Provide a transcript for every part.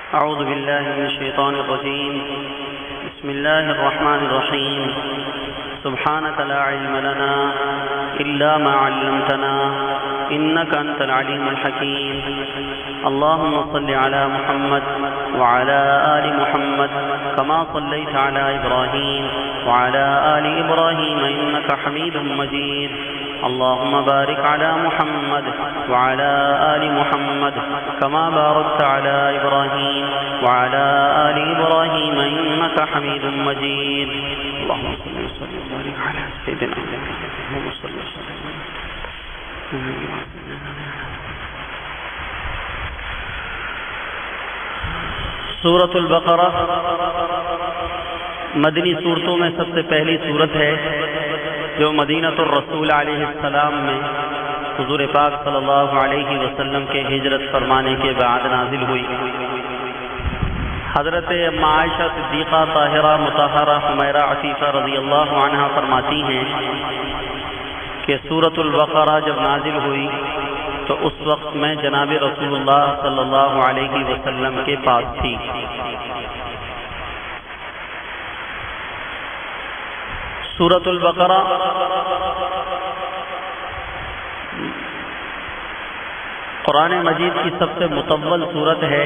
أعوذ بالله من الشيطان الرجيم. بسم الله الرحمن الرحيم. سبحانك لا علم لنا إلا ما علمتنا إنك أنت العليم الحكيم. اللهم صل على محمد وعلى آل محمد كما صليت على إبراهيم وعلى آل إبراهيم إنك حميد مجيد. اللهم بارك على محمد وعلى آل محمد كما باركت على إبراهيم وعلى آل إبراهيم إنك حميد مجيد. اللهم صل وسلم وبارك على سيدنا محمد. اللهم صل وسلم. سورۃ البقرہ مدنی صورتوں میں سب سے پہلی صورت ہے جو مدینہ الرسول علیہ السلام میں حضور پاک صلی اللہ علیہ وسلم کے ہجرت فرمانے کے بعد نازل ہوئی. حضرت اما عائشہ صدیقہ طاہرہ مطہرہ حمیرہ عفیفہ رضی اللہ عنہا فرماتی ہیں کہ سورۃ البقرہ جب نازل ہوئی تو اس وقت میں جناب رسول اللہ صلی اللہ علیہ وسلم کے پاس تھی. سورۃ البقرہ قرآن مجید کی سب سے مطول سورت ہے.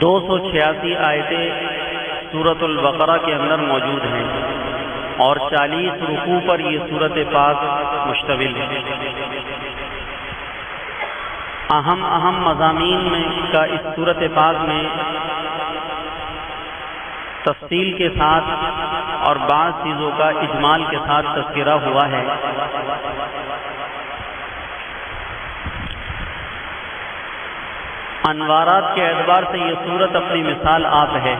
دو 286 آیتیں سورۃ البقرہ کے اندر موجود ہیں اور 40 رکوع پر یہ سورت پاک مشتمل ہے. اہم مضامین میں کا اس سورت پاک میں تفصیل کے ساتھ اور بعض چیزوں کا اجمال کے ساتھ تذکرہ ہوا ہے. انوارات کے اعتبار سے یہ سورت اپنی مثال آپ ہے.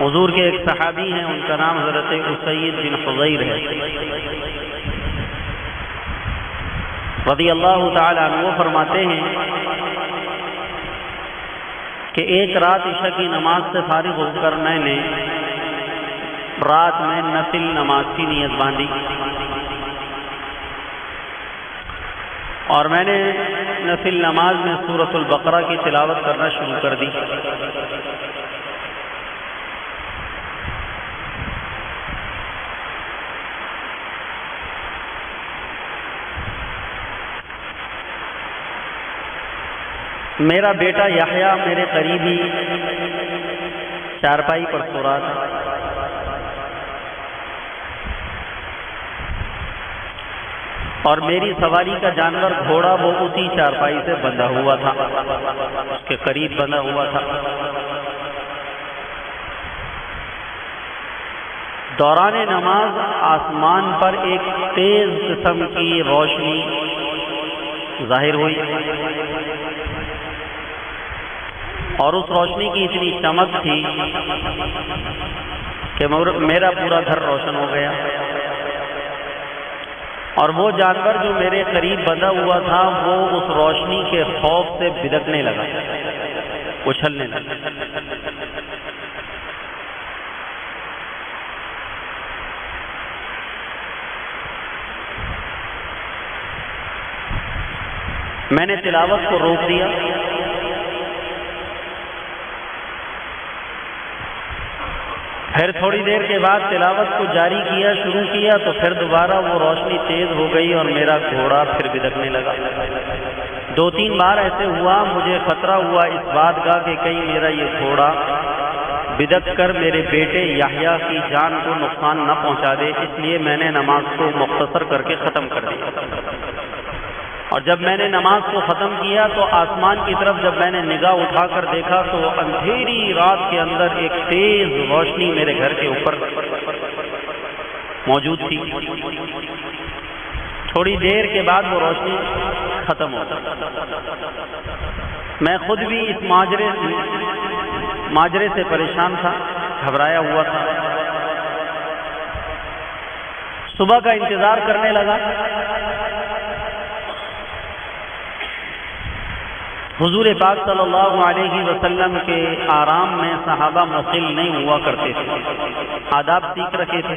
حضور کے ایک صحابی ہیں، ان کا نام حضرت اسید بن حضیر ہے رضی اللہ تعالی عنہ. فرماتے ہیں کہ ایک رات عشاء کی نماز سے فارغ ہو کر میں نے رات میں نفل نماز کی نیت باندھی اور میں نے نفل نماز میں سورۃ البقرہ کی تلاوت کرنا شروع کر دی. میرا بیٹا یحییٰ میرے قریب ہی چارپائی پر سو رہا تھا. اور میری سواری کا جانور گھوڑا وہ اسی چارپائی سے بندھا ہوا تھا، اس کے قریب بندھا ہوا تھا. دوران نماز آسمان پر ایک تیز قسم کی روشنی ظاہر ہوئی اور اس روشنی کی اتنی چمک تھی کہ میرا پورا گھر روشن ہو گیا. اور وہ جانور جو میرے قریب بندھا ہوا تھا وہ اس روشنی کے خوف سے بدکنے لگا، اچھلنے لگا. میں نے تلاوت کو روک دیا. پھر تھوڑی دیر کے بعد تلاوت کو جاری کیا، شروع کیا تو پھر دوبارہ وہ روشنی تیز ہو گئی اور میرا گھوڑا پھر بدکنے لگا. 2-3 بار ایسے ہوا. مجھے خطرہ ہوا اس بات کا کہ کہیں میرا یہ گھوڑا بدک کر میرے بیٹے یحییٰ کی جان کو نقصان نہ پہنچا دے، اس لیے میں نے نماز کو مختصر کر کے ختم کر دیا. اور جب میں نے نماز کو ختم کیا تو آسمان کی طرف جب میں نے نگاہ اٹھا کر دیکھا تو اندھیری رات کے اندر ایک تیز روشنی میرے گھر کے اوپر موجود تھی. تھوڑی دیر کے بعد وہ روشنی ختم ہو گئی. میں خود بھی اس ماجرے سے پریشان تھا، گھبرایا ہوا تھا. صبح کا انتظار کرنے لگا. حضور پاک صلی اللہ علیہ وسلم کے آرام میں صحابہ مخل نہیں ہوا کرتے تھے، آداب سیکھ رکھے تھے.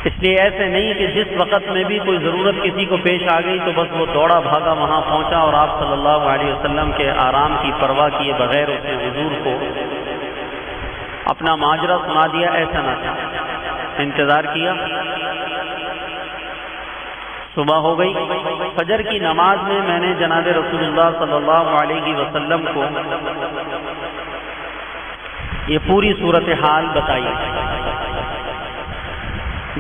اس لیے ایسے نہیں کہ جس وقت میں بھی کوئی ضرورت کسی کو پیش آ گئی تو بس وہ دوڑا بھاگا وہاں پہنچا اور آپ صلی اللہ علیہ وسلم کے آرام کی پرواہ کیے بغیر اس نے حضور کو اپنا ماجرا سنا دیا، ایسا نہ تھا۔ انتظار کیا، صبح ہو گئی، فجر کی نماز میں نے جناب رسول اللہ صلی اللہ علیہ وسلم کو یہ پوری صورتحال بتائی۔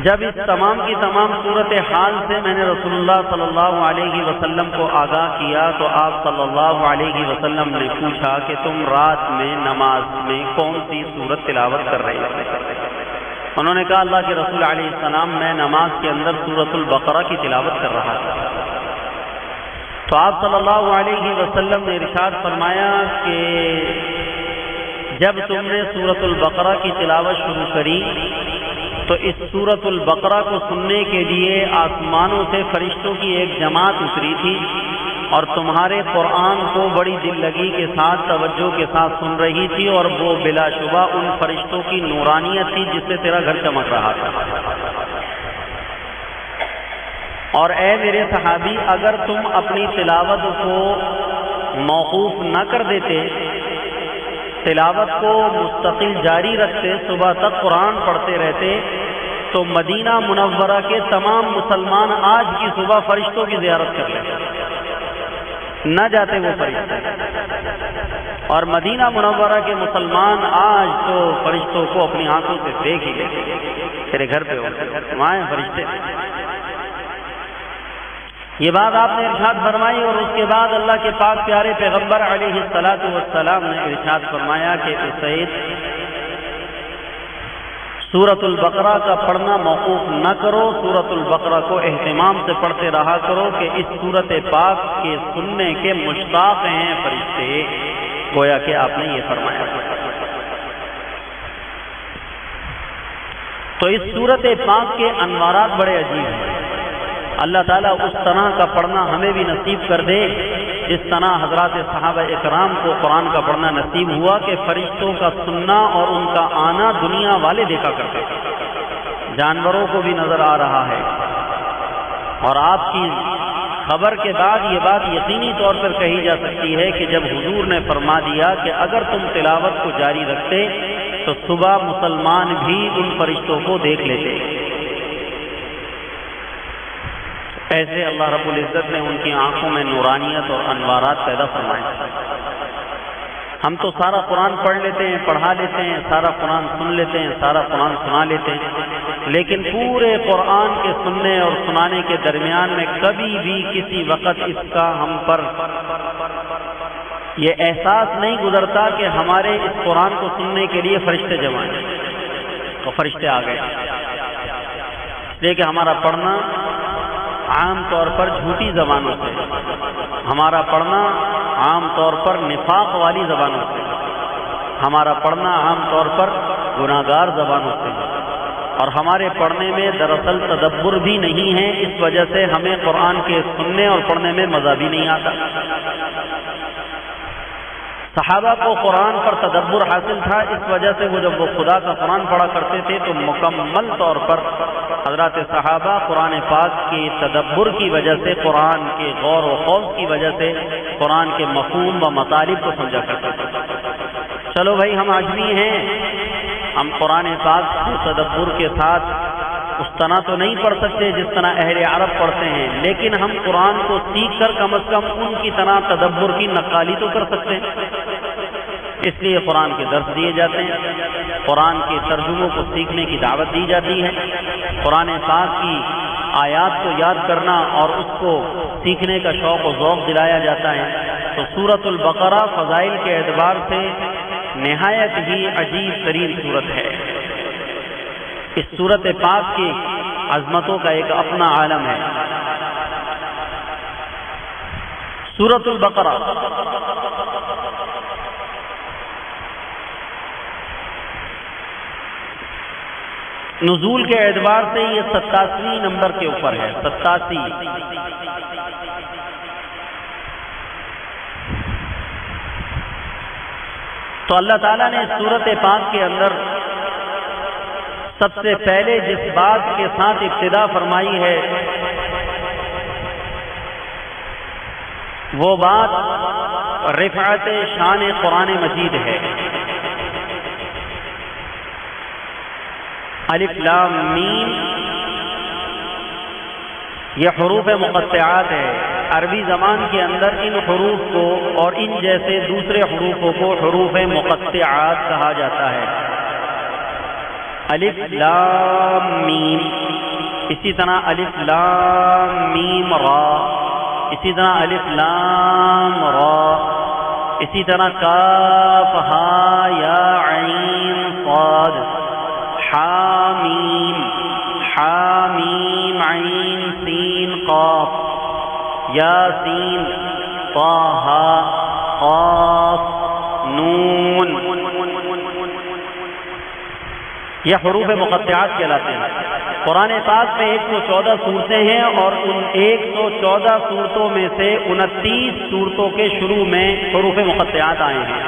جب اس تمام کی تمام صورتحال سے میں نے رسول اللہ صلی اللہ علیہ وسلم کو آگاہ کیا تو آپ صلی اللہ علیہ وسلم نے پوچھا کہ تم رات میں نماز میں کون سی سورت تلاوت کر رہے ہو؟ انہوں نے کہا اللہ کے رسول علیہ السلام میں نماز کے اندر سورۃ البقرہ کی تلاوت کر رہا تھا۔ تو آپ صلی اللہ علیہ وسلم نے ارشاد فرمایا کہ جب تم نے سورۃ البقرہ کی تلاوت شروع کری تو اس سورۃ البقرہ کو سننے کے لیے آسمانوں سے فرشتوں کی ایک جماعت اتری تھی اور تمہارے قرآن کو بڑی دل لگی کے ساتھ توجہ کے ساتھ سن رہی تھی، اور وہ بلا شبہ ان فرشتوں کی نورانیت تھی جس سے تیرا گھر چمک رہا تھا۔ اور اے میرے صحابی، اگر تم اپنی تلاوت کو موقوف نہ کر دیتے، تلاوت کو مستقل جاری رکھتے، صبح تک قرآن پڑھتے رہتے، تو مدینہ منورہ کے تمام مسلمان آج کی صبح فرشتوں کی زیارت کر لیتے، نہ جاتے وہ فرشتے۔ اور مدینہ منورہ کے مسلمان آج تو فرشتوں کو اپنی آنکھوں سے دیکھ ہی لیتے، تیرے گھر پہ وہاں ہیں فرشتے۔ یہ بات آپ نے ارشاد فرمائی، اور اس کے بعد اللہ کے پاک پیارے پیغمبر علیہ الصلاۃ والسلام نے ارشاد فرمایا کہ اسید سورۃ البقرہ کا پڑھنا موقوف نہ کرو، سورۃ البقرہ کو اہتمام سے پڑھتے رہا کرو کہ اس سورۃ پاک کے سننے کے مشتاق ہیں فرشتے، گویا کہ آپ نے یہ فرمایا۔ تو اس سورۃ پاک کے انوارات بڑے عجیب ہیں۔ اللہ تعالیٰ اس طرح کا پڑھنا ہمیں بھی نصیب کر دے جس طرح حضرات صحابہ اکرام کو قرآن کا پڑھنا نصیب ہوا کہ فرشتوں کا سننا اور ان کا آنا دنیا والے دیکھا کرتے، جانوروں کو بھی نظر آ رہا ہے۔ اور آپ کی خبر کے بعد یہ بات یقینی طور پر کہی جا سکتی ہے کہ جب حضور نے فرما دیا کہ اگر تم تلاوت کو جاری رکھتے تو صبح مسلمان بھی ان فرشتوں کو دیکھ لیتے۔ ایسے اللہ رب العزت نے ان کی آنکھوں میں نورانیت اور انوارات پیدا فرمائے۔ ہم تو سارا قرآن پڑھ لیتے ہیں، پڑھا لیتے ہیں، سارا قرآن سن لیتے ہیں، سارا قرآن سنا لیتے ہیں، لیکن پورے قرآن کے سننے اور سنانے کے درمیان میں کبھی بھی کسی وقت اس کا ہم پر یہ احساس نہیں گزرتا کہ ہمارے اس قرآن کو سننے کے لیے فرشتے جمع ہیں اور فرشتے آ گئے، اس لیے کہ ہمارا پڑھنا عام طور پر جھوٹی زبانوں سے، ہمارا پڑھنا عام طور پر نفاق والی زبانوں سے، ہمارا پڑھنا عام طور پر گناہگار زبانوں سے، اور ہمارے پڑھنے میں دراصل تدبر بھی نہیں ہے۔ اس وجہ سے ہمیں قرآن کے سننے اور پڑھنے میں مزہ بھی نہیں آتا۔ صحابہ کو قرآن پر تدبر حاصل تھا، اس وجہ سے وہ جب وہ خدا کا قرآن پڑھا کرتے تھے تو مکمل طور پر حضرات صحابہ قرآن پاک کے تدبر کی وجہ سے، قرآن کے غور و خوض کی وجہ سے قرآن کے مفہوم و مطالب کو سمجھا کرتے تھے۔ چلو بھائی، ہم آدمی ہیں، ہم قرآن پاک کو تدبر کے ساتھ اس طرح تو نہیں پڑھ سکتے جس طرح اہل عرب پڑھتے ہیں، لیکن ہم قرآن کو سیکھ کر کم از کم ان کی طرح تدبر کی نقالی تو کر سکتے ہیں۔ اس لیے قرآن کے درس دیے جاتے ہیں، قرآن کے ترجموں کو سیکھنے کی دعوت دی جاتی ہے، قرآن پاک کی آیات کو یاد کرنا اور اس کو سیکھنے کا شوق و ذوق دلایا جاتا ہے۔ تو سورۃ البقرہ فضائل کے اعتبار سے نہایت ہی عجیب ترین سورت ہے۔ اس سورت پاک کی عظمتوں کا ایک اپنا عالم ہے۔ سورۃ البقرہ نزول کے اعتبار سے یہ 87 نمبر کے اوپر ہے، 87۔ تو اللہ تعالیٰ نے سورت پاک کے اندر سب سے پہلے جس بات کے ساتھ ابتدا فرمائی ہے وہ بات رفعت شان قرآن مجید ہے۔ الف لام میم یہ حروف مقطعات ہے۔ عربی زبان کے اندر ان حروف کو اور ان جیسے دوسرے حروفوں کو حروف مقطعات کہا جاتا ہے۔ الف لام میم، اسی طرح الف لام میم را، اسی طرح الف لام را، اسی طرح کاف ہا یا عین صاد، حامیم حامیم عین سین قاف، یاسین طہ قاف نون، یہ حروف مقطعات کہلاتے ہیں۔ قرآن پاک میں 114 صورتیں ہیں اور ان 114 صورتوں میں سے 29 صورتوں کے شروع میں حروف مقطعات آئے ہیں۔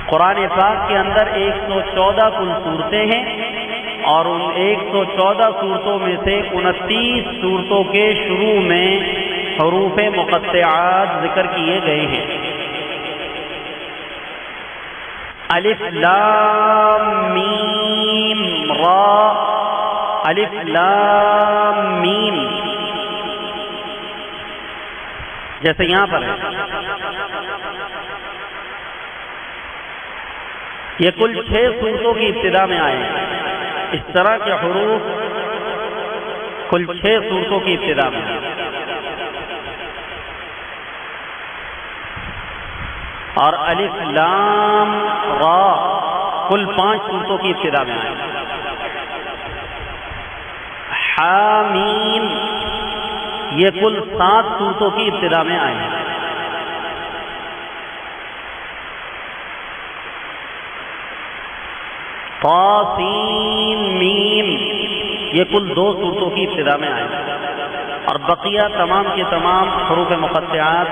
قرآن پاک کے اندر 114 کل صورتیں ہیں اور ان 114 صورتوں میں سے 29 صورتوں کے شروع میں حروف مقطعات ذکر کیے گئے ہیں۔ الف لام میم را، الف لام میم، جیسے یہاں پر ہے یہ کل 6 صورتوں کی ابتدا میں آئے ہیں۔ اس طرح کے حروف کل 6 صورتوں کی ابتدا میں آئے ہیں اور الف لام را کل 5 صورتوں کی ابتدا میں آئے۔ حامیم یہ کل 7 صورتوں کی ابتدا میں آئے ہیں۔ طاسین میم یہ کل 2 صورتوں کی ابتدا میں آئے ہیں اور بقیہ تمام کے تمام حروف مقطعات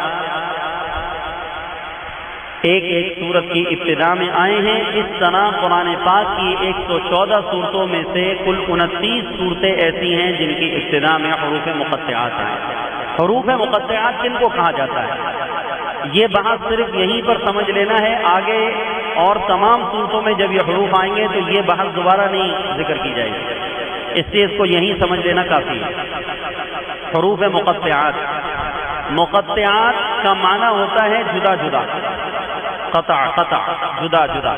ایک ایک صورت کی ابتدا میں آئے ہیں۔ اس طرح قرآن پاک کی 114 صورتوں میں سے کل 29 صورتیں ایسی ہیں جن کی ابتدا میں حروف مقطعات ہیں۔ حروف مقطعات کن کو کہا جاتا ہے یہ بحث صرف یہیں پر سمجھ لینا ہے، آگے اور تمام صورتوں میں جب یہ حروف آئیں گے تو یہ بحث دوبارہ نہیں ذکر کی جائے گی، اس لیے اس کو یہیں سمجھ لینا کافی ہے۔ حروف مقطعات، مقطعات کا معنی ہوتا ہے جدا جدا، قطع قطع جدا جدا،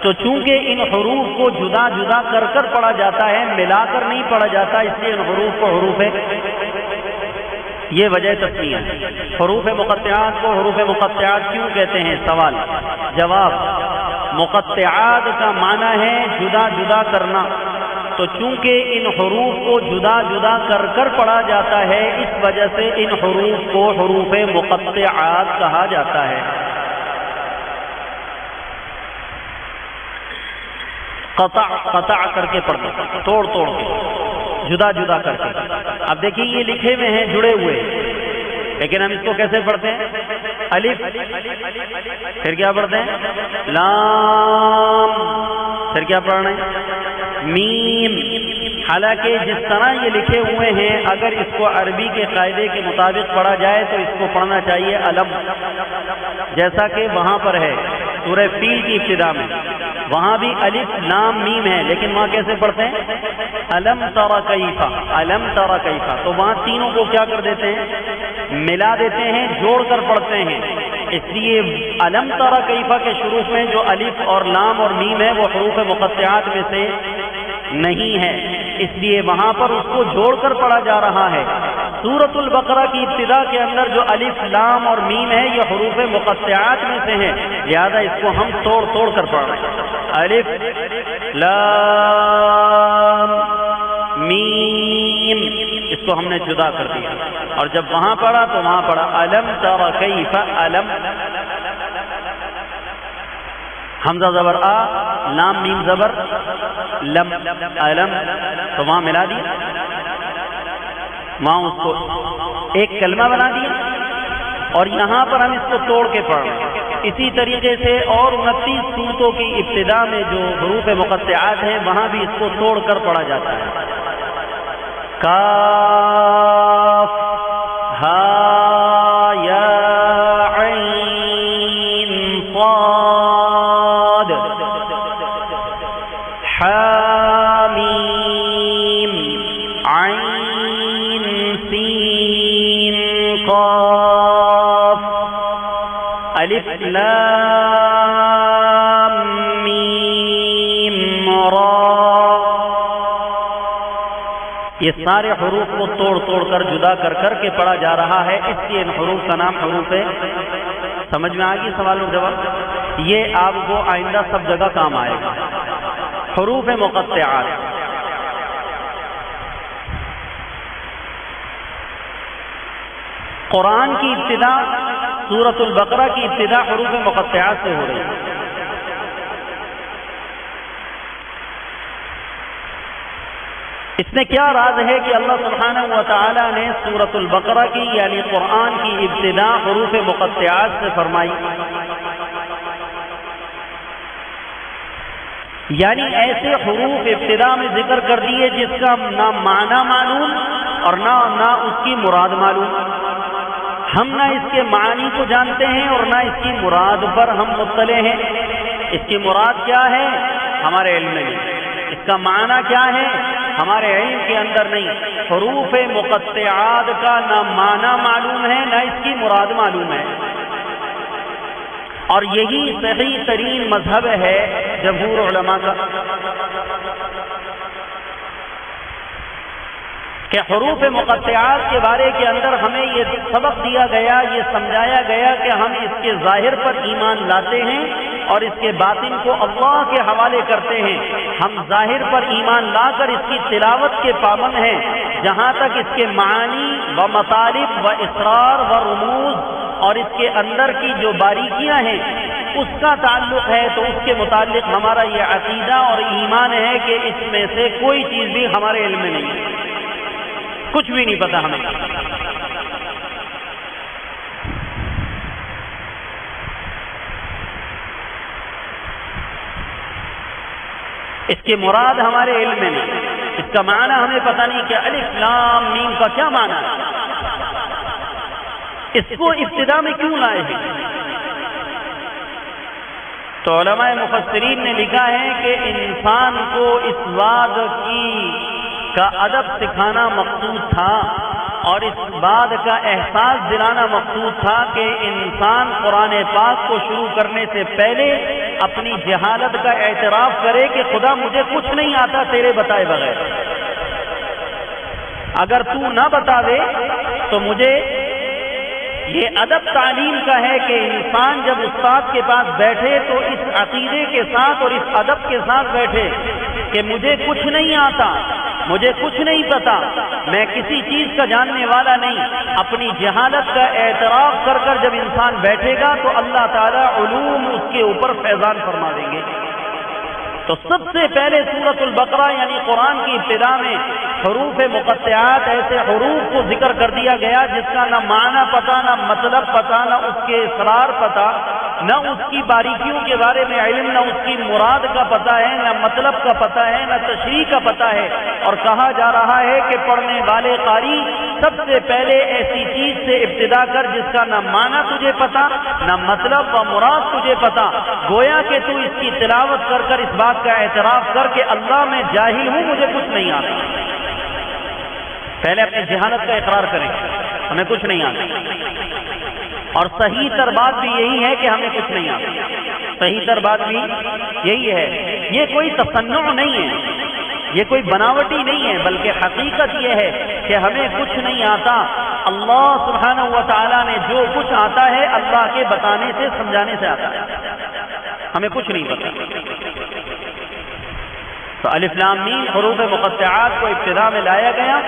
تو چونکہ ان حروف کو جدا جدا کر کر پڑھا جاتا ہے، ملا کر نہیں پڑھا جاتا، اس لیے ان حروف کو حروف یہ وجہ تسمیہ ہے۔ حروف مقطعات کو حروف مقطعات کیوں کہتے ہیں؟ سوال جواب، مقطعات کا معنی ہے جدا جدا کرنا، تو چونکہ ان حروف کو جدا جدا کر کر پڑھا جاتا ہے اس وجہ سے ان حروف کو حروف مقطعات کہا جاتا ہے۔ قطع قطع کر کے پڑھتے، توڑ توڑ کے، جدا جدا کر کے۔ اب دیکھیے یہ لکھے ہوئے ہیں جڑے ہوئے، لیکن ہم اس کو کیسے پڑھتے ہیں؟ الف، پھر کیا پڑھتے ہیں؟ لام، پھر کیا پڑھ رہے ہیں؟ میم۔ حالانکہ جس طرح یہ لکھے ہوئے ہیں اگر اس کو عربی کے قاعدے کے مطابق پڑھا جائے تو اس کو پڑھنا چاہیے علم، جیسا کہ وہاں پر ہے سورہ فیل کی ابتدا میں، وہاں بھی الف لام میم ہے لیکن وہاں کیسے پڑھتے ہیں؟ علم تر کیف، علم تر کیف، تو وہاں تینوں کو کیا کر دیتے ہیں؟ ملا دیتے ہیں، جوڑ کر پڑھتے ہیں۔ اس لیے علم تر کیف کے شروع میں جو الف اور لام اور میم ہے وہ حروف مقطعات میں سے نہیں ہے، اس لیے وہاں پر اس کو جوڑ کر پڑھا جا رہا ہے۔ سورۃ البقرہ کی ابتدا کے اندر جو الف لام اور میم ہے یہ حروف مقطعات میں سے ہیں، لہذا اس کو ہم توڑ توڑ کر پڑھ رہے ہیں۔ الف لام میم، اس کو ہم نے جدا کر دیا اور جب وہاں پڑھا تو وہاں پڑھا علم تر کیف، علم، حمزہ زبر آ، لام میم زبر لم، علم، تو وہاں ملا دیا، وہاں اس کو ایک کلمہ بنا دیا اور یہاں پر ہم اس کو توڑ کے پڑھ رہے ہیں۔ اسی طریقے سے اور 29 صورتوں کی ابتدا میں جو حروف مقطعات ہیں وہاں بھی اس کو توڑ کر پڑھا جاتا ہے. کاف ہا یا عین صاد حامیم عین سین قاف الف لام میم را. یہ سارے حروف کو توڑ توڑ کر جدا کر کر کے پڑھا جا رہا ہے. اس لیے ان حروف کا نام حروف ہے. سمجھ میں آ گئی سوال و جواب؟ یہ آپ کو آئندہ سب جگہ کام آئے گا. حروف مقطعات. قرآن کی ابتدا سورۃ البقرہ کی ابتدا حروف مقطعات سے ہو رہی ہے. اس میں کیا راز ہے کہ اللہ سبحانہ و تعالی نے سورۃ البقرہ کی یعنی قرآن کی ابتدا حروف مقطعات سے فرمائی؟ یعنی ایسے حروف ابتدا میں ذکر کر دیے جس کا نہ معنی معلوم اور نہ اس کی مراد معلوم. ہم نہ اس کے معنی کو جانتے ہیں اور نہ اس کی مراد پر ہم مطلع ہیں. اس کی مراد کیا ہے ہمارے علم میں نہیں، اس کا معنی کیا ہے ہمارے علم کے اندر نہیں. حروف مقطعات کا نہ معنی معلوم ہے نہ اس کی مراد معلوم ہے. اور یہی صحیح ترین مذہب ہے جمہور علماء کا کہ حروف مقطعات کے بارے کے اندر ہمیں یہ سبق دیا گیا، یہ سمجھایا گیا کہ ہم اس کے ظاہر پر ایمان لاتے ہیں اور اس کے باطن کو اللہ کے حوالے کرتے ہیں. ہم ظاہر پر ایمان لا کر اس کی تلاوت کے پابند ہیں. جہاں تک اس کے معانی و مطالب و اسرار و رموز اور اس کے اندر کی جو باریکیاں ہیں اس کا تعلق ہے تو اس کے متعلق ہمارا یہ عقیدہ اور ایمان ہے کہ اس میں سے کوئی چیز بھی ہمارے علم میں نہیں ہے، کچھ بھی نہیں پتا ہمیں. اس کی مراد ہمارے علم میں نہیں، اس کا معنی ہمیں پتہ نہیں کہ الف لام میم کا کیا معنی ہے، اس کو ابتدا میں کیوں لائے ہیں. تو علماء مفسرین نے لکھا ہے کہ انسان کو اس بات کا ادب سکھانا مقصود تھا اور اس بات کا احساس دلانا مقصود تھا کہ انسان قرآن پاک کو شروع کرنے سے پہلے اپنی جہالت کا اعتراف کرے کہ خدا مجھے کچھ نہیں آتا تیرے بتائے بغیر. اگر تو نہ بتا دے تو مجھے یہ ادب تعلیم کا ہے کہ انسان جب استاد کے پاس بیٹھے تو اس عقیدے کے ساتھ اور اس ادب کے ساتھ بیٹھے کہ مجھے کچھ نہیں آتا، مجھے کچھ نہیں پتا، میں کسی چیز کا جاننے والا نہیں. اپنی جہالت کا اعتراف کر کر جب انسان بیٹھے گا تو اللہ تعالیٰ علوم اس کے اوپر فیضان فرما دیں گے. تو سب سے پہلے سورۃ البقرہ یعنی قرآن کی ابتدا میں حروف مقطعات ایسے حروف کو ذکر کر دیا گیا جس کا نہ معنی پتہ، نہ مطلب پتہ، نہ اس کے اسرار پتہ، نہ اس کی باریکیوں کے بارے میں علم، نہ اس کی مراد کا پتہ ہے، نہ مطلب کا پتہ ہے، نہ تشریح کا پتہ ہے. اور کہا جا رہا ہے کہ پڑھنے والے قاری سب سے پہلے ایسی چیز سے ابتدا کر جس کا نہ معنی تجھے پتہ، نہ مطلب و مراد تجھے پتہ. گویا کہ تو اس کی تلاوت کر کر اس بات کا اعتراف کر کے اللہ میں جاہل ہوں، مجھے کچھ نہیں آتا. پہلے اپنی جہالت کا اقرار کریں ہمیں کچھ نہیں آتا. اور صحیح تر بات بھی یہی ہے کہ ہمیں کچھ نہیں آتا. صحیح تر بات بھی یہی ہے. یہ کوئی تصنع نہیں ہے، یہ کوئی بناوٹی نہیں ہے، بلکہ حقیقت یہ ہے کہ ہمیں کچھ نہیں آتا. اللہ سبحانہ و تعالیٰ نے جو کچھ آتا ہے اللہ کے بتانے سے سمجھانے سے آتا ہے، ہمیں کچھ نہیں پتا. تو الف لام میم حروف مقطعات کو ابتدا میں لایا گیا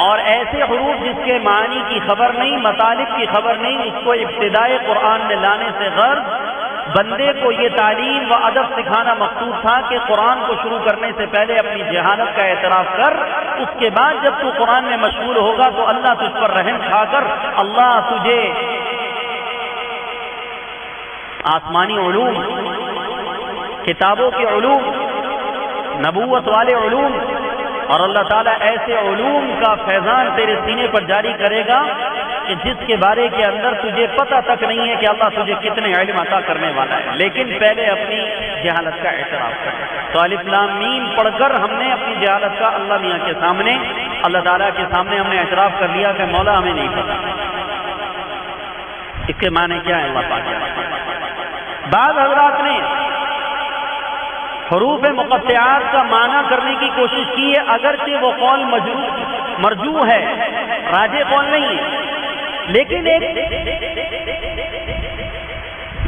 اور ایسے حروف جس کے معنی کی خبر نہیں، مطالب کی خبر نہیں، اس کو ابتدائے قرآن میں لانے سے غرض بندے کو یہ تعلیم و ادب سکھانا مقصود تھا کہ قرآن کو شروع کرنے سے پہلے اپنی جہالت کا اعتراف کر. اس کے بعد جب تو قرآن میں مشغول ہوگا تو اللہ تجھ پر رحم کھا کر اللہ آسمانی علوم، کتابوں کے علوم، نبوت والے علوم، اور اللہ تعالیٰ ایسے علوم کا فیضان تیرے سینے پر جاری کرے گا کہ جس کے بارے کے اندر تجھے پتہ تک نہیں ہے کہ اللہ تجھے کتنے علم عطا کرنے والا ہے، لیکن پہلے اپنی جہالت کا اعتراف کر۔ تو الف لام میم پڑھ کر ہم نے اپنی جہالت کا اللہ میاں کے سامنے، اللہ تعالیٰ کے سامنے ہم نے اعتراف کر لیا کہ مولا ہمیں نہیں پتہ۔ اس کے معنی کیا ہے اللہ پاک؟ بعض حضرات نے حروف مقطعات کا معنی کرنے کی کوشش کی ہے، اگرچہ وہ قول مرجوح ہے، راجح قول نہیں ہے، لیکن ایک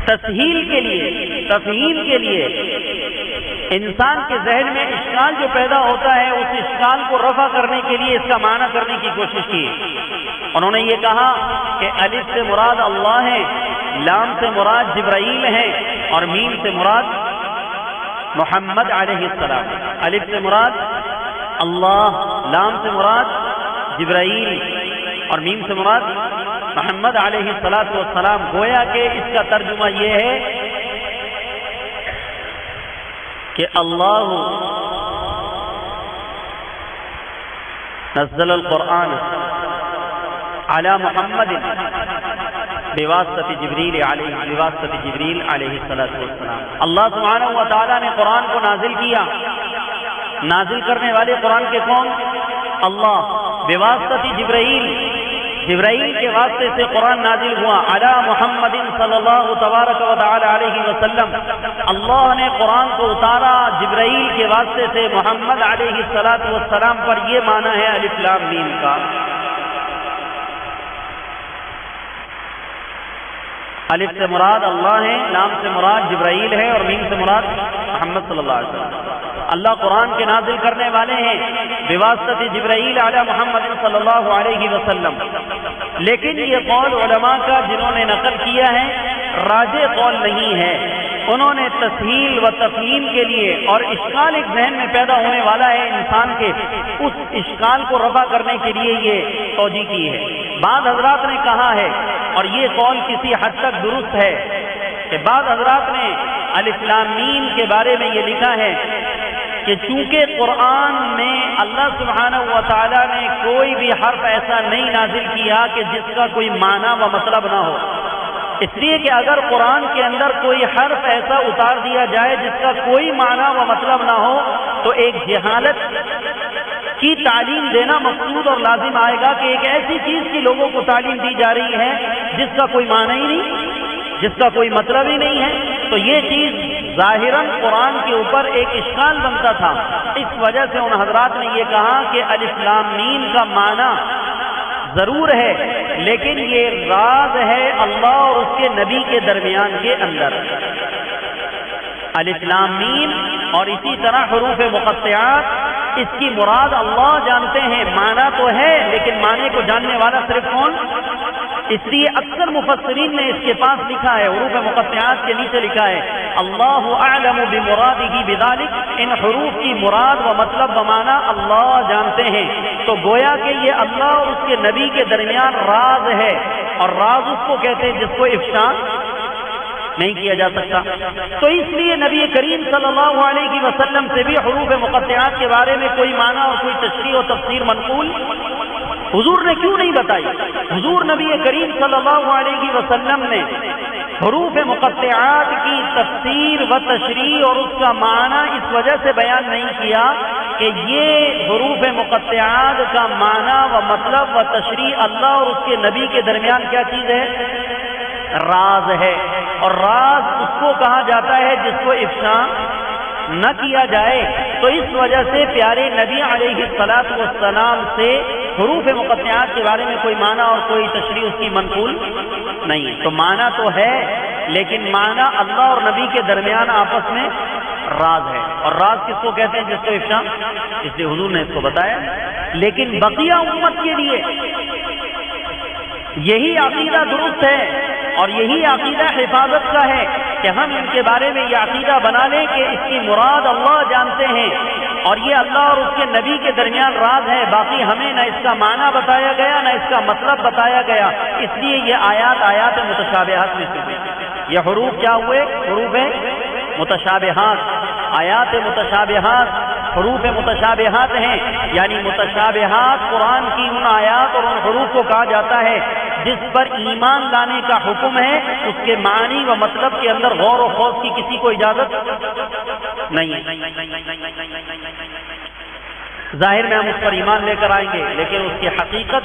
تسہیل کے لیے انسان کے ذہن میں اشکال جو پیدا ہوتا ہے، اس اشکال کو رفع کرنے کے لیے اس کا معنی کرنے کی کوشش کی۔ انہوں نے یہ کہا کہ الف سے مراد اللہ ہے، لام سے مراد جبرائیل ہے، اور میم سے مراد محمد علیہ السلام۔ الف سے مراد اللہ، لام سے مراد جبرائیل، اور میم سے مراد محمد علیہ السلام۔ گویا کہ اس کا ترجمہ یہ ہے کہ اللہ نزل القرآن علی محمد بواسطہ جبریل علیہ السلام۔ اللہ سبحانہ و تعالیٰ نے قرآن کو نازل کیا، نازل کرنے والے قرآن کے کون؟ اللہ، بواسطہ جبرائیل کے واسطے سے قرآن نازل ہوا، علی محمد صلی اللہ تبارک و تعالی علیہ وسلم۔ اللہ نے قرآن کو اتارا جبرائیل کے واسطے سے محمد علیہ السلام پر۔ یہ معنی ہے الف لام میم کا۔ الف سے مراد اللہ ہے، لام سے مراد جبرائیل ہے، اور میم سے مراد محمد صلی اللہ علیہ وسلم۔ اللہ قرآن کے نازل کرنے والے ہیں بواسطہ جبرائیل علی محمد صلی اللہ علیہ وسلم۔ لیکن یہ قول علماء کا جنہوں نے نقل کیا ہے راجح قول نہیں ہے۔ انہوں نے تسہیل و تفہیم کے لیے، اور اشکال ایک ذہن میں پیدا ہونے والا ہے انسان کے، اس اشکال کو رفع کرنے کے لیے یہ توجیہ کی ہے۔ بعض حضرات نے کہا ہے، اور یہ قول کسی حد تک درست ہے، کہ بعض حضرات نے الف لام میم کے بارے میں یہ لکھا ہے کہ چونکہ قرآن میں اللہ سبحانہ و تعالیٰ نے کوئی بھی حرف ایسا نہیں نازل کیا کہ جس کا کوئی معنی و مطلب نہ ہو، اس لیے کہ اگر قرآن کے اندر کوئی حرف ایسا اتار دیا جائے جس کا کوئی معنی و مطلب نہ ہو، تو ایک جہالت کی تعلیم دینا مقصود اور لازم آئے گا کہ ایک ایسی چیز کی لوگوں کو تعلیم دی جا رہی ہے جس کا کوئی معنی ہی نہیں، جس کا کوئی مطلب ہی نہیں ہے، تو یہ چیز ظاہراً قرآن کے اوپر ایک اشکال بنتا تھا۔ اس وجہ سے ان حضرات نے یہ کہا کہ الف لام میم کا معنی ضرور ہے، لیکن یہ راز ہے اللہ اور اس کے نبی کے درمیان کے اندر۔ الف لام میم اور اسی طرح حروف مقطعات، اس کی مراد اللہ جانتے ہیں، معنی تو ہے لیکن معنی کو جاننے والا صرف کون؟ اس لیے اکثر مفسرین نے اس کے پاس لکھا ہے، حروف مقطعات کے نیچے لکھا ہے اللہ اعلم بمرادہ بذلک، ان حروف کی مراد و مطلب و معنی اللہ جانتے ہیں۔ تو گویا کہ یہ اللہ اور اس کے نبی کے درمیان راز ہے، اور راز اس کو کہتے ہیں جس کو افشا نہیں کیا جا سکتا۔ تو اس لیے نبی کریم صلی اللہ علیہ وسلم سے بھی حروف مقطعات کے بارے میں کوئی معنی اور کوئی تشریح و تفسیر منقول حضور نے کیوں نہیں بتائی؟ حضور نبی کریم صلی اللہ علیہ وسلم نے حروف مقطعات کی تفسیر و تشریح اور اس کا معنی اس وجہ سے بیان نہیں کیا کہ یہ حروف مقطعات کا معنی و مطلب و تشریح اللہ اور اس کے نبی کے درمیان کیا چیز ہے؟ راز ہے، اور راز اس کو کہا جاتا ہے جس کو افشا نہ کیا جائے۔ تو اس وجہ سے پیارے نبی علیہ السلام سے حروف مقطعات کے بارے میں کوئی معنی اور کوئی تشریح اس کی منقول نہیں۔ تو معنی تو ہے، لیکن معنی اللہ اور نبی کے درمیان آپس میں راز ہے، اور راز کس کو کہتے ہیں؟ جس کو افشا، اس لیے حضور نے اس کو بتایا۔ لیکن بقیہ امت کے لیے یہی عقیدہ درست ہے، اور یہی عقیدہ حفاظت کا ہے کہ ہم ان کے بارے میں یہ عقیدہ بنا لیں کہ اس کی مراد اللہ جانتے ہیں، اور یہ اللہ اور اس کے نبی کے درمیان راز ہے، باقی ہمیں نہ اس کا معنی بتایا گیا نہ اس کا مطلب بتایا گیا، اس لیے یہ آیات متشابہات میں سے یہ حروف کیا ہوئے؟ حروف متشابہات، آیات متشابہات حروف متشابہات ہیں، یعنی متشابہات قرآن کی ان آیات اور ان حروف کو کہا جاتا ہے جس پر ایمان لانے کا حکم ہے، اس کے معنی و مطلب کے اندر غور و خوض کی کسی کو اجازت نہیں ہے۔ ظاہر میں ہم اس پر ایمان لے کر آئیں گے، لیکن اس کی حقیقت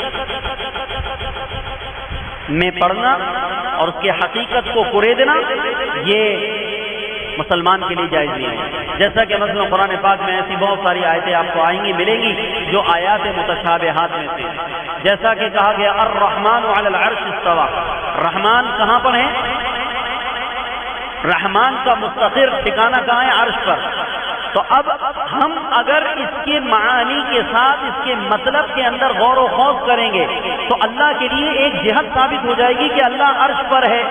میں پڑھنا اور اس کی حقیقت کو کریدنا یہ مسلمان کے لیے جائز نہیں ہے۔ جیسا کہ مثلا قرآن پاک میں ایسی بہت ساری آیتیں آپ کو آئیں گی، ملیں گی جو آیات متشابہات میں سے، جیسا کہ کہا گیا الرحمن علی العرش استوى، رحمان کہاں پر ہے؟ رحمان کا مستقر ٹھکانہ کہاں ہے؟ عرش پر۔ تو اب ہم اگر اس کے معانی کے ساتھ اس کے مطلب کے اندر غور و خوض کریں گے تو اللہ کے لیے ایک جہت ثابت ہو جائے گی کہ اللہ عرش پر ہے،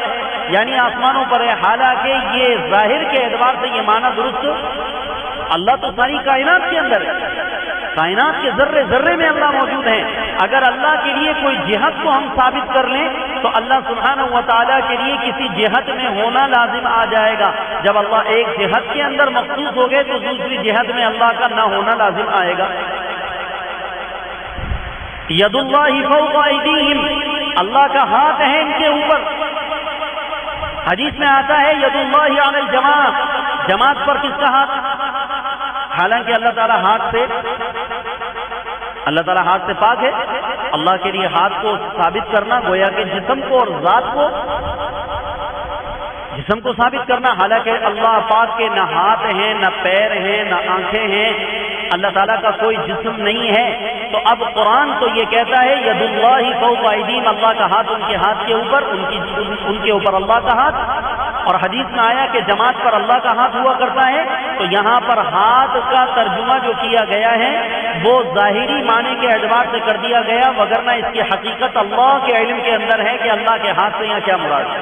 یعنی آسمانوں پر ہے، حالانکہ یہ ظاہر کے اعتبار سے یہ معنی درست، اللہ تو ساری کائنات کے اندر ہے، کائنات کے ذرے ذرے میں اللہ موجود ہیں۔ اگر اللہ کے لیے کوئی جہت کو ہم ثابت کر لیں تو اللہ سبحانہ و تعالیٰ کے لیے کسی جہت میں ہونا لازم آ جائے گا۔ جب اللہ ایک جہت کے اندر مخصوص ہو گئے تو دوسری جہت میں اللہ کا نہ ہونا لازم آئے گا۔ ید اللہ فوق ایدیہم، اللہ کا ہاتھ ہے ان کے اوپر۔ حدیث میں آتا ہے ید اللہ علی الجماعت، جماعت پر کس کا ہاتھ؟ حالانکہ اللہ تعالیٰ ہاتھ سے پاک ہے۔ اللہ کے لیے ہاتھ کو ثابت کرنا گویا کہ جسم کو اور ذات کو، جسم کو ثابت کرنا، حالانکہ اللہ پاک کے نہ ہاتھ ہیں، نہ پیر ہیں، نہ آنکھیں ہیں، اللہ تعالیٰ کا کوئی جسم نہیں ہے۔ تو اب قرآن تو یہ کہتا ہے ید اللہ فوق ایدیہم، اللہ کا ہاتھ ان کے ہاتھ کے اوپر، ان کے اوپر اللہ کا ہاتھ، اور حدیث میں آیا کہ جماعت پر اللہ کا ہاتھ ہوا کرتا ہے۔ تو یہاں پر ہاتھ کا ترجمہ جو کیا گیا ہے وہ ظاہری معنی کے اعتبار سے کر دیا گیا، وگرنہ اس کی حقیقت اللہ کے علم کے اندر ہے کہ اللہ کے ہاتھ سے یہاں کیا مراد ہے۔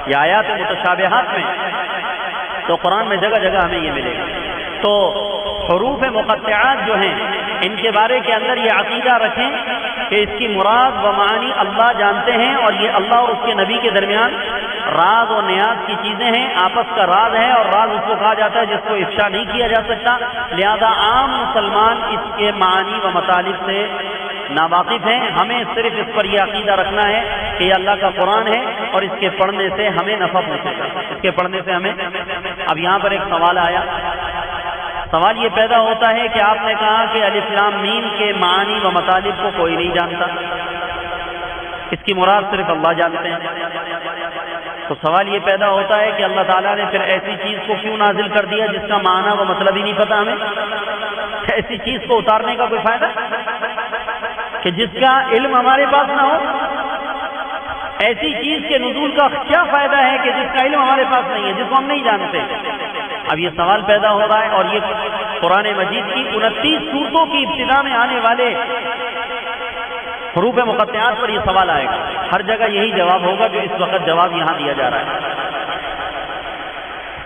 یہ آیات متشابہات میں تو قرآن میں جگہ جگہ ہمیں یہ ملے گا۔ تو حروف مقطعات جو ہیں ان کے بارے کے اندر یہ عقیدہ رکھیں کہ اس کی مراد و معنی اللہ جانتے ہیں، اور یہ اللہ اور اس کے نبی کے درمیان راز و نیاز کی چیزیں ہیں، آپس کا راز ہے، اور راز اس کو کہا جاتا ہے جس کو افشا نہیں کیا جا سکتا، لہذا عام مسلمان اس کے معنی و مطالب سے ناواقف ہیں۔ ہمیں صرف اس پر یہ عقیدہ رکھنا ہے کہ یہ اللہ کا قرآن ہے اور اس کے پڑھنے سے ہمیں نفع پہنچے گا، اس کے پڑھنے سے ہمیں۔ اب یہاں پر ایک سوال آیا، سوال یہ پیدا ہوتا ہے کہ آپ نے کہا کہ الف لام میم کے معنی و مطالب کو کوئی نہیں جانتا، اس کی مراد صرف اللہ جانتے ہیں۔ تو سوال یہ پیدا ہوتا ہے کہ اللہ تعالیٰ نے پھر ایسی چیز کو کیوں نازل کر دیا جس کا معنی و مطلب ہی نہیں پتا ہمیں؟ ایسی چیز کو اتارنے کا کوئی فائدہ کہ جس کا علم ہمارے پاس نہ ہو؟ ایسی چیز کے نزول کا کیا فائدہ ہے کہ جس کا علم ہمارے پاس نہیں ہے، جس کو ہم نہیں جانتے؟ اب یہ سوال پیدا ہو رہا ہے، اور یہ قرآن مجید کی 29 سورتوں کی ابتدا میں آنے والے حروف مقطعات پر یہ سوال آئے گا۔ ہر جگہ یہی جواب ہوگا جو اس وقت جواب یہاں دیا جا رہا ہے۔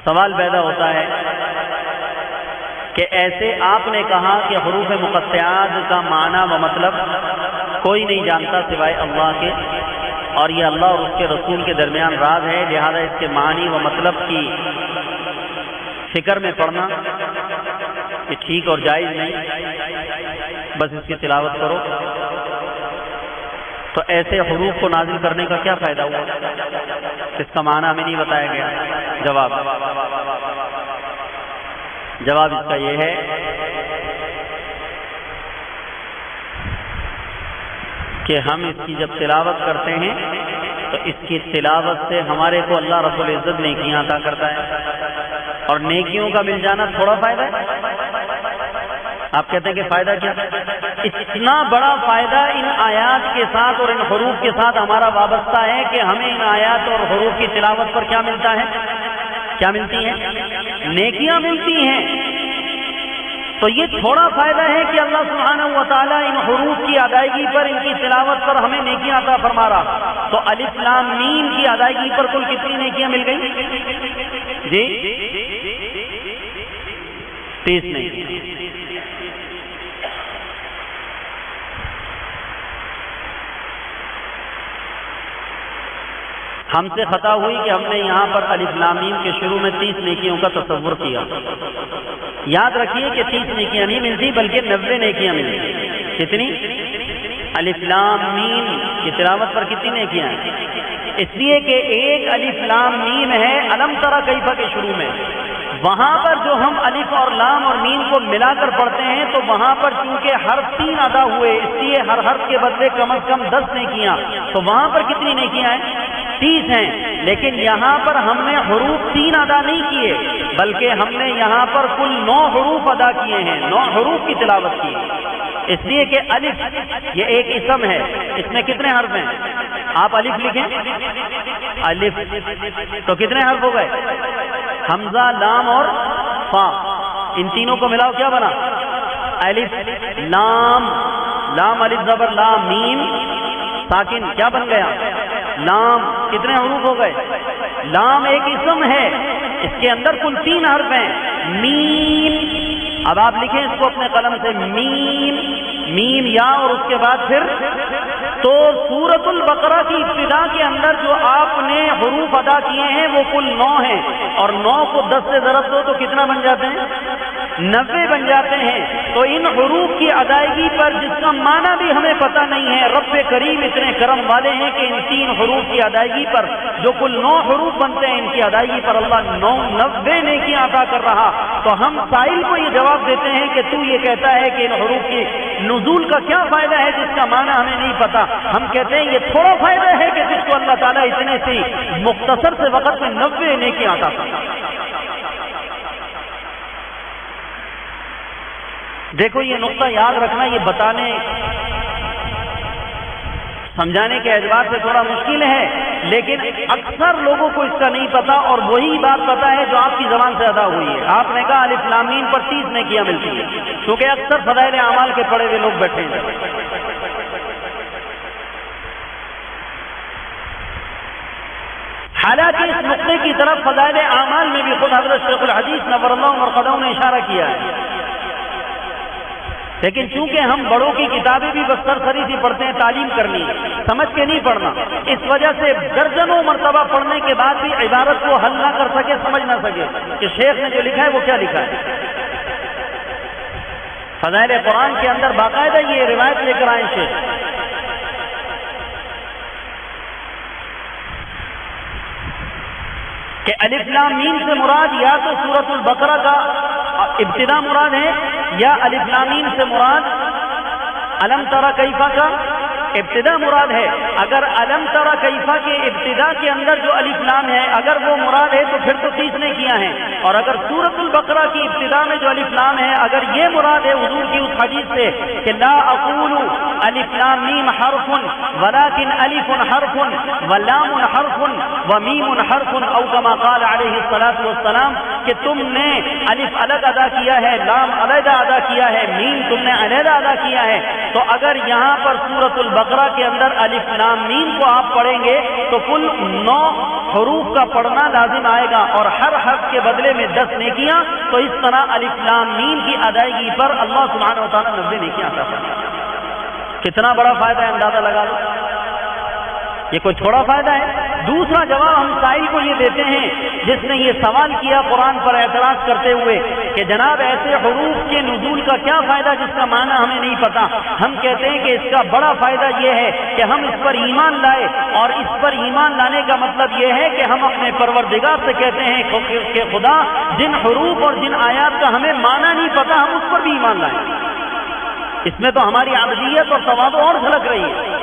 سوال پیدا ہوتا ہے کہ ایسے آپ نے کہا کہ حروف مقطعات کا معنی و مطلب کوئی نہیں جانتا سوائے اللہ کے، اور یہ اللہ اور اس کے رسول کے درمیان راز ہے، لہذا اس کے معنی و مطلب کی فکر میں پڑھنا یہ ٹھیک اور جائز نہیں، بس اس کی تلاوت کرو۔ تو ایسے حروف کو نازل کرنے کا کیا فائدہ ہوا؟ اس کا معنی ہمیں نہیں بتایا گیا۔ جواب اس کا یہ ہے کہ ہم اس کی جب تلاوت کرتے ہیں تو اس کی تلاوت سے ہمارے کو اللہ رب العزت نیکیاں عطا کرتا ہے، اور نیکیوں کا مل جانا تھوڑا فائدہ ہے۔ آپ کہتے ہیں کہ فائدہ کیا؟ اتنا بڑا فائدہ ان آیات کے ساتھ اور ان حروف کے ساتھ ہمارا وابستہ ہے کہ ہمیں ان آیات اور حروف کی تلاوت پر کیا ملتا ہے؟ کیا ملتی ہیں؟ نیکیاں ملتی ہیں۔ تو یہ تھوڑا فائدہ ہے کہ اللہ سبحانہ و تعالیٰ ان حروف کی ادائیگی پر، ان کی تلاوت پر ہمیں نیکیاں عطا فرما رہا۔ تو الف لام میم کی ادائیگی پر کل کتنی نیکیاں مل گئی؟ جی 30 نیکیاں۔ ہم سے خطا ہوئی کہ ہم نے یہاں پر الف لام میم کے شروع میں 30 نیکیوں کا تصور کیا. یاد رکھیے کہ 30 نیکیاں نہیں ملتی بلکہ 90 نیکیاں ملتی. کتنی؟ الف لام میم کی تلاوت پر کتنی نیکیاں ہیں؟ اس لیے کہ ایک الف لام میم ہے الم تری کیف کے شروع میں، وہاں پر جو ہم الف اور لام اور میم کو ملا کر پڑھتے ہیں تو وہاں پر چونکہ حرف 3 ادا ہوئے اس لیے ہر حرف کے بدلے کم از کم 10 نیکیاں، تو وہاں پر کتنی نیکیاں ہیں؟ 30 ہیں. لیکن یہاں پر ہم نے حروف 3 ادا نہیں کیے بلکہ ہم نے یہاں پر کل 9 حروف ادا کیے ہیں، 9 حروف کی تلاوت کی. اس لیے کہ الف یہ ایک اسم ہے، اس میں کتنے حرف ہیں؟ آپ الف لکھیں، الف تو کتنے حرف ہو گئے؟ حمزہ، لام اور فا، ان تینوں کو ملاؤ کیا بنا؟ الف لام، لام الف زبر لام، میم ساکن کیا بن گیا؟ لام. کتنے حروف ہو گئے؟ لام ایک اسم ہے، اس کے اندر کل 3 حرف ہیں. میم، اب آپ لکھیں اس کو اپنے قلم سے، میم، میم یا اور اس کے بعد پھر. تو سورۃ البقرہ کی ابتدا کے اندر جو آپ نے حروف ادا کیے ہیں وہ کل 9 ہیں، اور 9 کو 10 سے ضرب دو تو کتنا بن جاتے ہیں؟ 90 بن جاتے ہیں. تو ان حروف کی ادائیگی پر جس کا معنی بھی ہمیں پتہ نہیں ہے، رب کریم اتنے کرم والے ہیں کہ ان 3 حروف کی ادائیگی پر جو کل 9 حروف بنتے ہیں ان کی ادائیگی پر اللہ 90 نیکیاں عطا کر رہا. تو ہم سائل کو یہ جواب دیتے ہیں کہ تو یہ کہتا ہے کہ ان حروف کی نزول کا کیا فائدہ ہے جس کا معنی ہمیں نہیں پتا. ہم کہتے ہیں یہ تھوڑا فائدہ ہے کہ جس کو اللہ تعالیٰ اتنے سی مختصر سے وقت میں 90 نیکیاں عطا کر. دیکھو یہ نقطہ یاد رکھنا، یہ بتانے سمجھانے کے اعتبار سے تھوڑا مشکل ہے لیکن اکثر لوگوں کو اس کا نہیں پتا، اور وہی بات پتا ہے جو آپ کی زبان سے ادا ہوئی ہے. آپ نے کہا الف لام میم پر 30 نیکیاں ملتی ہیں، کیونکہ اکثر فضائل اعمال کے پڑھے ہوئے لوگ بیٹھے ہیں. حالانکہ اس نقطے کی طرف فضائل اعمال میں بھی خود حضرت شیخ الحدیث نور اللہ مرقدہ نے اشارہ کیا ہے. لیکن چونکہ ہم بڑوں کی کتابیں بھی بس سرسری سی پڑھتے ہیں، تعلیم کرنی سمجھ کے نہیں پڑھنا، اس وجہ سے درجنوں مرتبہ پڑھنے کے بعد بھی عبارت کو حل نہ کر سکے، سمجھ نہ سکے کہ شیخ نے جو لکھا ہے وہ کیا لکھا ہے. فضائل قرآن کے اندر باقاعدہ یہ روایت لے کر آئے شیخ کہ الف لام میم سے مراد یا تو سورۃ البقرہ کا ابتدا مراد ہے یا الف لام میم سے مراد الم تری کیف کا ابتدا مراد ہے. اگر الم تری کیف کے ابتدا کے اندر جو الف لام ہے اگر وہ مراد ہے تو پھر تو 30 نیکیاں ہیں، اور اگر سورۃ البقرہ کی ابتدا میں جو الف لام ہے اگر یہ مراد ہے حضور کی اس حدیث سے کہ لا اقول الف لام میم حرف ولكن الف حرف ولام حرف ومیم حرف او كما قال علیہ الصلوۃ والسلام، کہ تم نے الف الگ ادا کیا ہے، لام علیحدہ ادا کیا ہے، میم تم نے علیحدہ ادا کیا ہے. تو اگر یہاں پر سورۃ البقرہ کے اندر الف لام میم کو آپ پڑھیں گے تو کل 9 حروف کا پڑھنا لازم آئے گا، اور ہر حرف کے بدلے میں 10 نیکیاں. تو اس طرح الف لام میم کی ادائیگی پر اللہ سبحانہ و تعالیٰ 90 نیکیاں عطا فرمائے. کتنا بڑا فائدہ ہے، اندازہ لگا لو. یہ کوئی تھوڑا فائدہ ہے. دوسرا جواب ہم سائل کو یہ دیتے ہیں جس نے یہ سوال کیا قرآن پر اعتراض کرتے ہوئے کہ جناب ایسے حروف کے نزول کا کیا فائدہ جس کا معنی ہمیں نہیں پتا. ہم کہتے ہیں کہ اس کا بڑا فائدہ یہ ہے کہ ہم اس پر ایمان لائے، اور اس پر ایمان لانے کا مطلب یہ ہے کہ ہم اپنے پروردگار سے کہتے ہیں کہ خدا جن حروف اور جن آیات کا ہمیں معنی نہیں پتا ہم اس پر بھی ایمان لائیں. اس میں تو ہماری عبدیت اور تواضع اور جھلک رہی ہے.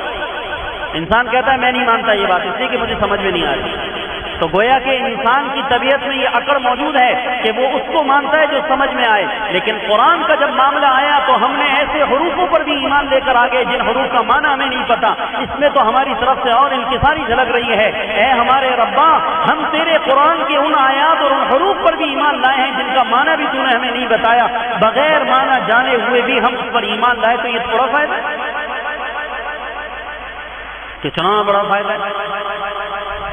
انسان کہتا ہے میں نہیں مانتا یہ بات اس لیے کہ مجھے سمجھ میں نہیں آ رہی. تو گویا کہ انسان کی طبیعت میں یہ اکڑ موجود ہے کہ وہ اس کو مانتا ہے جو سمجھ میں آئے. لیکن قرآن کا جب معاملہ آیا تو ہم نے ایسے حروفوں پر بھی ایمان لے کر آگے جن حروف کا معنی ہمیں نہیں پتا. اس میں تو ہماری طرف سے اور انکساری جھلک رہی ہے. اے ہمارے ربا، ہم تیرے قرآن کے ان آیات اور ان حروف پر بھی ایمان لائے ہیں جن کا معنی بھی تو نے ہمیں نہیں بتایا. بغیر معنی جانے ہوئے بھی ہم اس پر ایمان لائے تو یہ تھوڑا فائدہ ہے. کتنا بڑا فائدہ ہے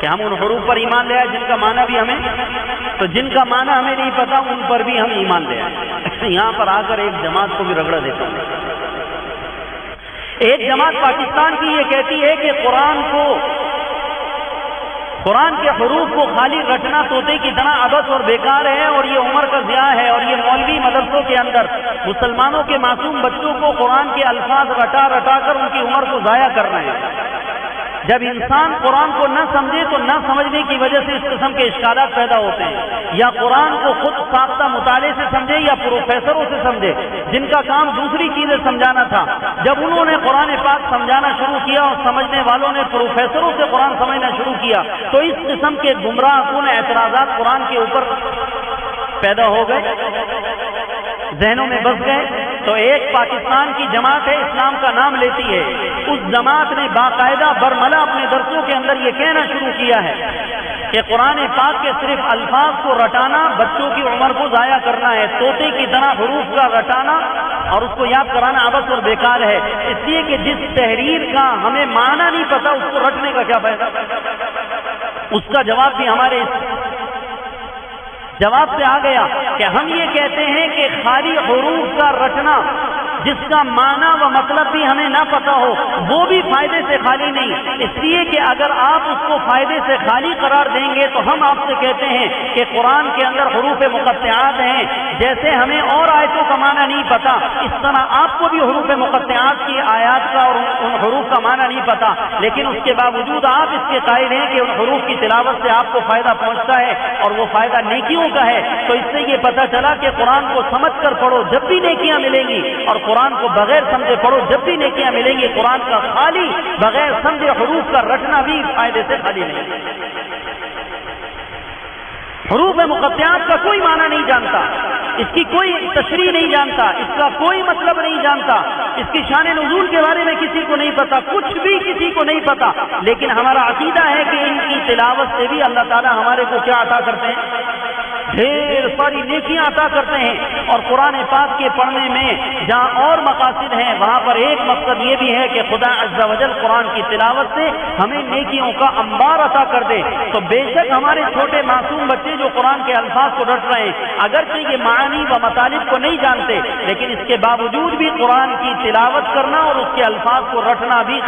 کہ ہم ان حروف پر ایمان لے آئے جن کا معنی بھی ہمیں، تو جن کا معنی ہمیں نہیں پتا ان پر بھی ہم ایمان لے آئے. یہاں پر آ کر ایک جماعت کو بھی رگڑا دیتا ہوں. ایک جماعت پاکستان کی یہ کہتی ہے کہ قرآن کو قرآن کے حروف کو خالی رٹنا طوطے کی طرح عبث اور بیکار ہے، اور یہ عمر کا ضیاع ہے، اور یہ مولوی مدرسوں کے اندر مسلمانوں کے معصوم بچوں کو قرآن کے الفاظ رٹا رٹا کر ان کی عمر کو ضائع کر رہے ہیں۔ جب انسان قرآن کو نہ سمجھے تو نہ سمجھنے کی وجہ سے اس قسم کے اشکالات پیدا ہوتے ہیں، یا قرآن کو خود ساختہ مطالعے سے سمجھے یا پروفیسروں سے سمجھے جن کا کام دوسری چیزیں سمجھانا تھا۔ جب انہوں نے قرآن پاک سمجھانا شروع کیا اور سمجھنے والوں نے پروفیسروں سے قرآن سمجھنا شروع کیا تو اس قسم کے گمراہ کن اعتراضات قرآن کے اوپر پیدا ہو گئے، ذہنوں میں بس گئے۔ تو ایک پاکستان کی جماعت ہے، اسلام کا نام لیتی ہے، اس جماعت نے باقاعدہ برملا اپنے درسوں کے اندر یہ کہنا شروع کیا ہے کہ قرآن پاک کے صرف الفاظ کو رٹانا بچوں کی عمر کو ضائع کرنا ہے، طوطے کی طرح حروف کا رٹانا اور اس کو یاد کرانا عبث اور بیکار ہے، اس لیے کہ جس تحریر کا ہمیں معنی نہیں پتا اس کو رٹنے کا کیا فائدہ۔ اس کا جواب بھی ہمارے جواب سے آ گیا کہ ہم یہ کہتے ہیں کہ خالی حروف کا رٹنا جس کا معنی و مطلب بھی ہمیں نہ پتا ہو وہ بھی فائدے سے خالی نہیں، اس لیے کہ اگر آپ اس کو فائدے سے خالی قرار دیں گے تو ہم آپ سے کہتے ہیں کہ قرآن کے اندر حروف مقطعات ہیں، جیسے ہمیں اور آیتوں کا معنی نہیں پتا اس طرح آپ کو بھی حروف مقطعات کی آیات کا اور ان حروف کا معنی نہیں پتا، لیکن اس کے باوجود آپ اس کے قائل ہیں کہ ان حروف کی تلاوت سے آپ کو فائدہ پہنچتا ہے اور وہ فائدہ نیکیوں کا ہے۔ تو اس سے یہ پتہ چلا کہ قرآن کو سمجھ کر پڑھو جب بھی نیکیاں ملیں گی، اور قرآن کو بغیر سمجھے پڑھو جب بھی نیکیاں ملیں گی۔ قرآن کا خالی بغیر سمجھے حروف کا رٹنا بھی فائدے سے خالی نہیں۔ حروف مقطعات کا کوئی معنی نہیں جانتا، اس کی کوئی تشریح نہیں جانتا، اس کا کوئی مطلب نہیں جانتا، اس کی شان نزول کے بارے میں کسی کو نہیں پتا، کچھ بھی کسی کو نہیں پتا، لیکن ہمارا عقیدہ ہے کہ ان کی تلاوت سے بھی اللہ تعالیٰ ہمارے کو کیا عطا کرتے ہیں؟ ڈھیر ساری نیکیاں عطا کرتے ہیں۔ اور قرآن پاک کے پڑھنے میں جہاں اور مقاصد ہیں وہاں پر ایک مقصد یہ بھی ہے کہ خدا عز و جل قرآن کی تلاوت سے ہمیں نیکیوں کا انبار عطا کر دے۔ تو بے شک ہمارے چھوٹے معصوم بچے جو قرآن کے الفاظ کو رٹ رہے ہیں اگرچہ یہ معانی و مطالب کو نہیں جانتے، لیکن اس کے باوجود بھی قرآن کی تلاوت کرنا اور اس کے الفاظ کو رٹنا بھی